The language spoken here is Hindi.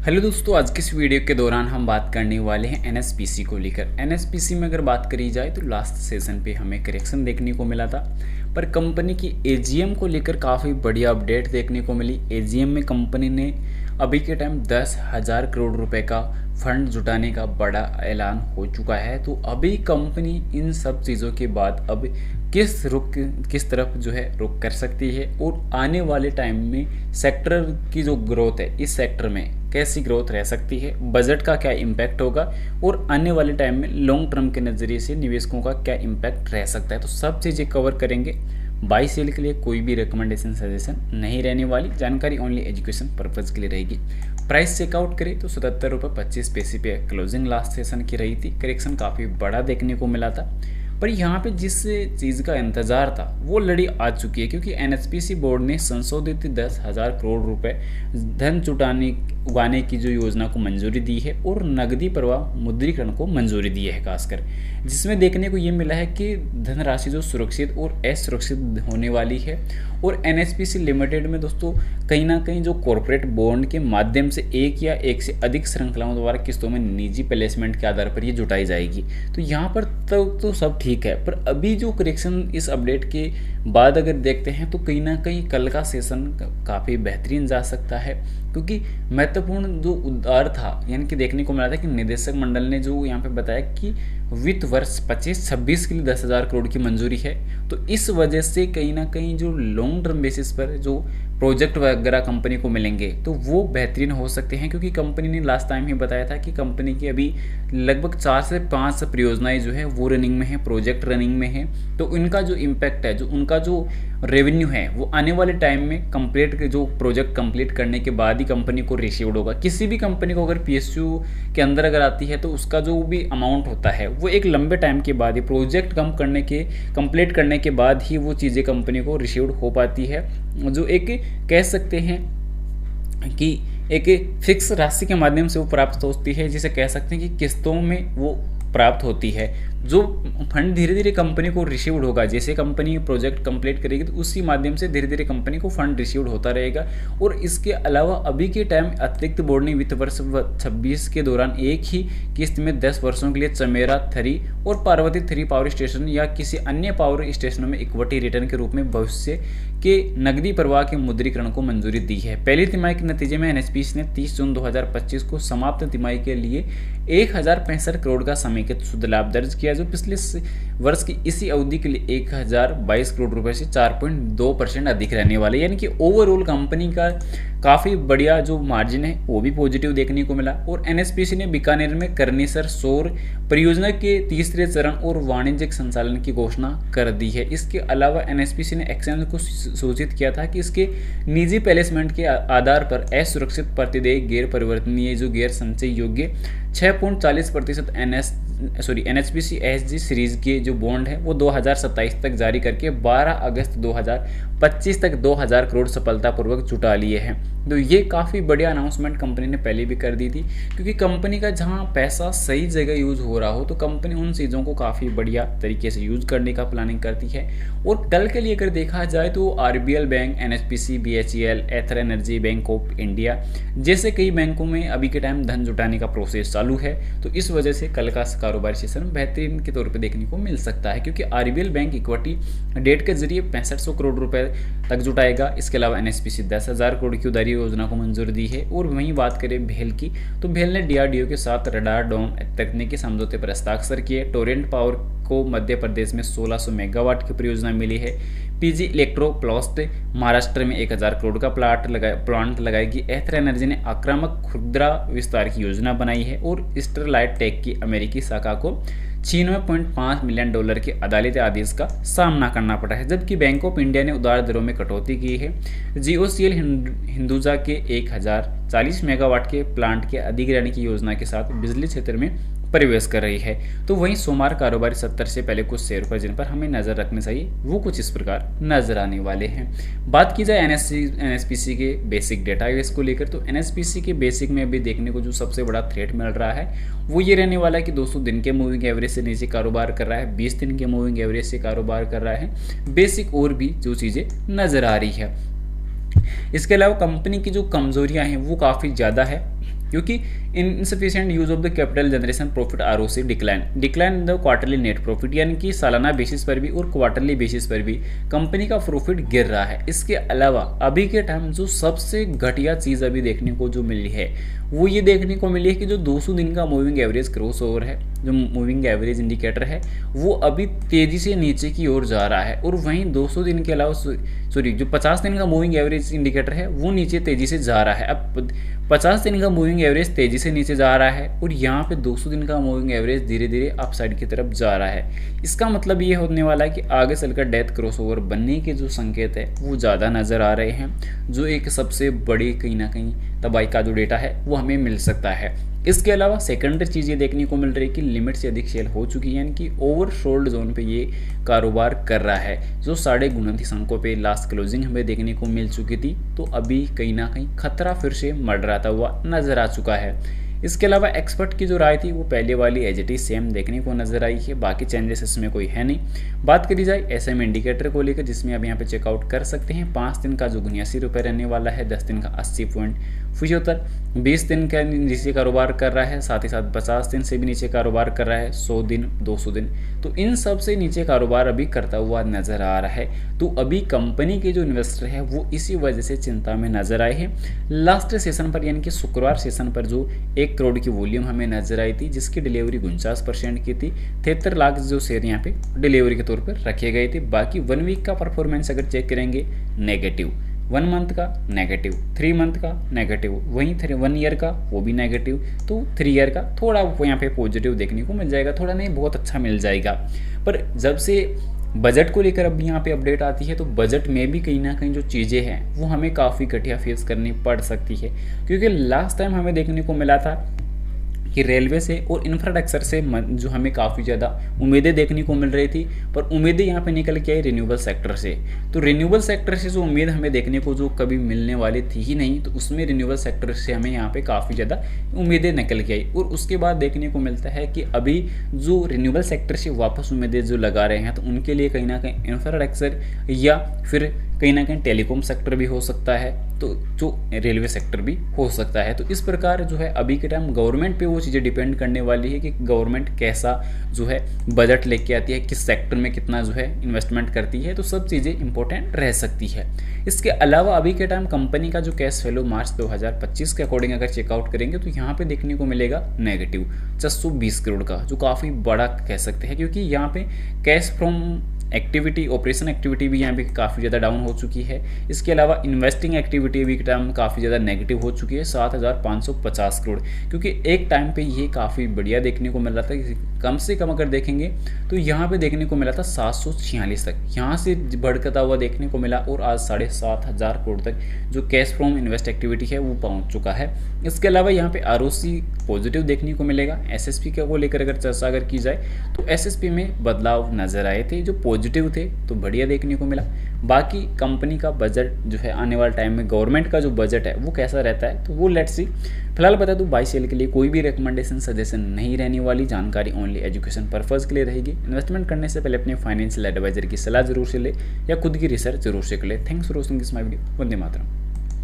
हेलो दोस्तों, आज की इस वीडियो के दौरान हम बात करने वाले हैं एनएसपीसी को लेकर। एनएसपीसी में अगर बात करी जाए तो लास्ट सेशन पे हमें करेक्शन देखने को मिला था, पर कंपनी की एजीएम को लेकर काफ़ी बढ़िया अपडेट देखने को मिली। एजीएम में कंपनी ने अभी के टाइम 10,000 करोड़ रुपए का फंड जुटाने का बड़ा ऐलान हो चुका है। तो अभी कंपनी इन सब चीज़ों के बाद अब किस तरफ जो है रुख कर सकती है और आने वाले टाइम में सेक्टर की जो ग्रोथ है, इस सेक्टर में कैसी ग्रोथ रह सकती है, बजट का क्या इम्पैक्ट होगा और आने वाले टाइम में लॉन्ग टर्म के नज़रिए से निवेशकों का क्या इम्पैक्ट रह सकता है। तो सब चीज़ें कवर करेंगे। बाई सेल के लिए कोई भी रिकमेंडेशन सजेशन नहीं रहने वाली, जानकारी ओनली एजुकेशन पर्पज़ के लिए रहेगी। प्राइस चेकआउट करें तो 77.25 पे क्लोजिंग लास्ट सेशन की रही थी। करेक्शन काफ़ी बड़ा देखने को मिला था, पर यहाँ पे जिस चीज़ का इंतज़ार था वो लड़ी आ चुकी है, क्योंकि एनएचपीसी बोर्ड ने संशोधित 10,000 करोड़ रुपए धन उगाने की जो योजना को मंजूरी दी है और नकदी प्रवाह मुद्रीकरण को मंजूरी दी है खासकर, जिसमें देखने को ये मिला है कि धनराशि जो सुरक्षित और असुरक्षित होने वाली है। और एनएचपीसी लिमिटेड में दोस्तों कहीं ना कहीं जो कॉरपोरेट बॉन्ड के माध्यम से एक या एक से अधिक श्रृंखलाओं द्वारा किस्तों में निजी प्लेसमेंट के आधार पर ये जुटाई जाएगी। तो यहाँ पर तो सब ठीक है, पर अभी जो करेक्शन इस अपडेट के बाद अगर देखते हैं तो कहीं ना कहीं कल का सेशन काफ़ी बेहतरीन जा सकता है, क्योंकि महत्वपूर्ण जो उद्धार था, यानी कि देखने को मिला था कि निदेशक मंडल ने जो यहाँ पे बताया कि वित्त वर्ष 25-26 के लिए 10,000 करोड़ की मंजूरी है। तो इस वजह से कहीं ना कहीं जो लॉन्ग टर्म बेसिस पर जो प्रोजेक्ट वगैरह कंपनी को मिलेंगे तो वो बेहतरीन हो सकते हैं, क्योंकि कंपनी ने लास्ट टाइम ही बताया था कि कंपनी की अभी लगभग 4 से 5 परियोजनाएं जो है वो रनिंग में है, प्रोजेक्ट रनिंग में है। तो इनका जो इम्पैक्ट है, जो उनका जो रेवेन्यू है, वो आने वाले टाइम में जो प्रोजेक्ट कंप्लीट करने के बाद ही कंपनी को रिसीव्ड होगा। किसी भी कंपनी को अगर पीएसयू के अंदर अगर आती है तो उसका जो भी अमाउंट होता है वो एक लंबे टाइम के बाद ही प्रोजेक्ट कंप्लीट करने के बाद ही वो चीज़ें कंपनी को रिसीव्ड हो पाती है। जो एक कह सकते हैं कि एक फिक्स राशि के माध्यम से वो प्राप्त होती है, जिसे कह सकते हैं कि किस्तों में वो प्राप्त होती है। जो फंड धीरे धीरे कंपनी को रिसीव्ड होगा, जैसे कंपनी प्रोजेक्ट कंप्लीट करेगी तो उसी माध्यम से धीरे धीरे कंपनी को फंड रिसीव्ड होता रहेगा। और इसके अलावा अभी के टाइम अतिरिक्त बोर्ड ने वित्त वर्ष 26 के दौरान एक ही किस्त में 10 वर्षों के लिए चमेरा 3 और पार्वती 3 पावर स्टेशन या किसी अन्य पावर स्टेशनों में इक्विटी रिटर्न के रूप में भविष्य के नकदी प्रवाह के मुद्रीकरण को मंजूरी दी है। पहली तिमाही के नतीजे में एनएचपीसी ने 30 जून 2025 को समाप्त तिमाही के लिए 1065 करोड़ का समेकित शुद्ध लाभ दर्ज किया, जो पिछले वर्ष की इसी अवधि के लिए 1022 करोड़ रुपए से 4.2% अधिक रहने वाले। यानी कि ओवरऑल कंपनी का काफ़ी बढ़िया जो मार्जिन है वो भी पॉजिटिव देखने को मिला। और एनएचपीसी ने बीकानेर में करनीसर सौर परियोजना के तीसरे चरण और वाणिज्यिक संचालन की घोषणा कर दी है। इसके अलावा एनएचपीसी ने एक्सचेंज को सूचित किया था कि इसके निजी प्लेसमेंट के आधार पर असुरक्षित प्रतिदेय गैर परिवर्तनीय जो गैर संचय योग्य 6.40% एनएचपीसी एसजी सीरीज के जो बॉन्ड है वो 2027 तक जारी करके 12 अगस्त 2025 तक 2,000 करोड़ सफलतापूर्वक जुटा लिए हैं। तो ये काफ़ी बढ़िया अनाउंसमेंट कंपनी ने पहले भी कर दी थी, क्योंकि कंपनी का जहाँ पैसा सही जगह यूज हो रहा हो तो कंपनी उन चीज़ों को काफ़ी बढ़िया तरीके से यूज करने का प्लानिंग करती है। और कल के लिए अगर देखा जाए तो RBL bank, NHPC, BHEL, Ather energy, bank of India जैसे कई बैंकों में अभी के टाइम धन जुटाने का प्रोसेस चालू है। तो इस वजह से कल का कारोबारी सेशन बेहतरीन के तौर पे देखने को मिल सकता है, क्योंकि आरबीएल बैंक इक्विटी डेट के जरिए 6500 करोड़ रुपए तक जुटाएगा। इसके अलावा एनएचपीसी 10,000 करोड़ की उधारी योजना को मंजूरी दी है। और वहीं बात करें भेल की, तो भेल ने डीआरडीओ के साथ रडार डोम तकनीकी समझौते पर हस्ताक्षर किए। टोरेंट पावर को मध्य प्रदेश में 1600 मेगावाट की परियोजना मिली है। पीजी इलेक्ट्रोप्लास्ट महाराष्ट्र में 1000 करोड़ का प्लांट लगाएगी। एथर एनर्जी ने आक्रामक खुदरा विस्तार की योजना बनाई है। और स्टरलाइट टेक की अमेरिकी शाखा को $96.5 मिलियन के अदालती आदेश का सामना करना पड़ा है, जबकि बैंक ऑफ इंडिया ने उधार दरों में कटौती की है। जीओसीएल हिंदुजा के 1040 मेगावाट के प्लांट के अधिग्रहण की योजना के साथ बिजली क्षेत्र में प्रवेश कर रही है। तो वहीं सोमवार कारोबारी 70 से पहले कुछ शेयर पर जिन पर हमें नजर रखनी चाहिए वो कुछ इस प्रकार नजर आने वाले हैं। बात की जाए एनएचपीसी के बेसिक डेटा को लेकर, तो एनएचपीसी के बेसिक में भी देखने को जो सबसे बड़ा थ्रेट मिल रहा है वो ये रहने वाला है कि 200 दिन के मूविंग एवरेज से नीचे कारोबार कर रहा है, 20 दिन के मूविंग एवरेज से कारोबार कर रहा है। बेसिक और भी जो चीज़ें नजर आ रही है। इसके अलावा कंपनी की जो कमजोरियां हैं वो काफ़ी ज़्यादा है। क्योंकि insufficient use of the capital generation profit ROC decline the quarterly net profit, यानी कि सालाना बेसिस पर भी और क्वार्टरली बेसिस पर भी कंपनी का प्रॉफिट गिर रहा है। इसके अलावा अभी के टाइम जो सबसे घटिया चीज़ अभी देखने को जो मिली है वो ये देखने को मिली है कि जो 200 दिन का मूविंग एवरेज क्रॉस ओवर है, जो मूविंग एवरेज इंडिकेटर है, वो अभी तेजी से नीचे की ओर जा रहा है। और वहीं 200 दिन के अलावा सॉरी जो 50 दिन का मूविंग एवरेज इंडिकेटर है वो नीचे तेजी से जा रहा है। अब 50 दिन का मूविंग एवरेज तेजी से नीचे जा रहा है और यहाँ पे 200 दिन का मूविंग एवरेज धीरे धीरे अपसाइड की तरफ जा रहा है। इसका मतलब ये होने वाला है कि आगे चलकर डेथ क्रॉसओवर बनने के जो संकेत है वो ज़्यादा नज़र आ रहे हैं, जो एक सबसे बड़ी कहीं ना कहीं तबाही का जो डेटा है वो हमें मिल सकता है। इसके अलावा सेकेंडरी चीज़ ये देखने को मिल रही है कि लिमिट से अधिक सेल हो चुकी है, यानी कि ओवरसोल्ड जोन पे ये कारोबार कर रहा है। जो 29.5 अंकों पे लास्ट क्लोजिंग हमें देखने को मिल चुकी थी, तो अभी कहीं ना कहीं खतरा फिर से मंडराता हुआ नजर आ चुका है। इसके अलावा एक्सपर्ट की जो राय थी वो पहले वाली एज इट इज सेम देखने को नजर आई है, बाकी चेंजेस इसमें कोई है नहीं। बात करी जाए SM इंडिकेटर को लेकर, जिसमें अब यहाँ पे चेकआउट कर सकते हैं। 5 दिन का जो 79 रुपये रहने वाला है, 10 दिन का 80.75, 20 दिन का नीचे कारोबार कर रहा है, साथ ही साथ 50 दिन से भी नीचे कारोबार कर रहा है, 100 दिन 200 दिन, तो इन सब से नीचे कारोबार अभी करता हुआ नजर आ रहा है। तो अभी कंपनी के जो इन्वेस्टर है वो इसी वजह से चिंता में नजर आए हैं। लास्ट सेशन पर यानी कि शुक्रवार सेशन पर जो 1 करोड़ की वॉल्यूम हमें नजर आई थी, जिसकी डिलीवरी 49% की थी, 73 लाख जो शेयर यहाँ पे डिलीवरी के तौर पर रखे गए थे। बाकी 1 वीक का परफॉर्मेंस अगर चेक करेंगे नेगेटिव, 1 मंथ का नेगेटिव, 3 मंथ का नेगेटिव, वहीं 1 ईयर का वो भी नेगेटिव, तो 3 ईयर का थोड़ा यहाँ पे पॉजिटिव देखने को मिल जाएगा, थोड़ा नहीं बहुत अच्छा मिल जाएगा। पर जब से बजट को लेकर अब यहाँ पे अपडेट आती है, तो बजट में भी कहीं ना कहीं जो चीज़ें हैं वो हमें काफ़ी घटिया फेस करनी पड़ सकती है। क्योंकि लास्ट टाइम हमें देखने को मिला था कि रेलवे से और इंफ्रास्ट्रक्चर से जो हमें काफ़ी ज़्यादा उम्मीदें देखने को मिल रही थी, पर उम्मीदें यहाँ पे निकल के आई रिन्यूएबल सेक्टर से। तो रिन्यूएबल सेक्टर से जो उम्मीद हमें देखने को जो कभी मिलने वाली थी ही नहीं, तो उसमें रिन्यूएबल सेक्टर से हमें यहाँ पे काफ़ी ज़्यादा उम्मीदें निकल के आई। और उसके बाद देखने को मिलता है कि अभी जो रिन्यूएबल सेक्टर से वापस उम्मीदें जो लगा रहे हैं, तो उनके लिए कहीं ना कहीं इंफ्रास्ट्रक्चर या फिर कहीं ना कहीं टेलीकॉम सेक्टर भी हो सकता है, तो जो रेलवे सेक्टर भी हो सकता है। तो इस प्रकार जो है अभी के टाइम गवर्नमेंट पे वो चीज़ें डिपेंड करने वाली है कि गवर्नमेंट कैसा जो है बजट लेके आती है, किस सेक्टर में कितना जो है इन्वेस्टमेंट करती है, तो सब चीज़ें इंपॉर्टेंट रह सकती है। इसके अलावा अभी के टाइम कंपनी का जो कैश फ्लो मार्च 2025 के अकॉर्डिंग अगर चेकआउट करेंगे, तो यहाँ पे देखने को मिलेगा नेगेटिव 620 करोड़ का, जो काफ़ी बड़ा कह सकते हैं, क्योंकि यहाँ पे cash from activity, operation activity भी यहाँ पे काफ़ी ज़्यादा डाउन हो चुकी है। इसके अलावा इन्वेस्टिंग एक्टिविटी भी टाइम काफ़ी ज़्यादा नेगेटिव हो चुकी है, 7,550 करोड़, क्योंकि एक टाइम पे ये काफ़ी बढ़िया देखने को मिल रहा था। कम से कम अगर देखेंगे तो यहाँ पे देखने को मिला था 746 तक, यहाँ से भड़कता हुआ देखने को मिला और आज 7,500 करोड़ तक जो कैश फ्रॉम इन्वेस्ट एक्टिविटी है वो पहुँच चुका है। इसके अलावा यहाँ पे ROC पॉजिटिव देखने को मिलेगा। SSP को लेकर अगर चर्चा अगर की जाए, तो SSP में बदलाव नजर आए थे, जो पॉजिटिव थे, तो बढ़िया देखने को मिला। बाकी कंपनी का बजट जो है आने वाले टाइम में गवर्नमेंट का जो बजट है वो कैसा रहता है, तो वो लेट्स सी। फिलहाल बता दूं, बाई सेल के लिए कोई भी रिकमेंडेशन सजेशन नहीं रहने वाली, जानकारी ओनली एजुकेशन पर्पज़ के लिए रहेगी। इन्वेस्टमेंट करने से पहले अपने फाइनेंशियल एडवाइजर की सलाह जरूर से ले या खुद की रिसर्च जरूर से कर ले। Thanks for watching this my video. Vande Mataram.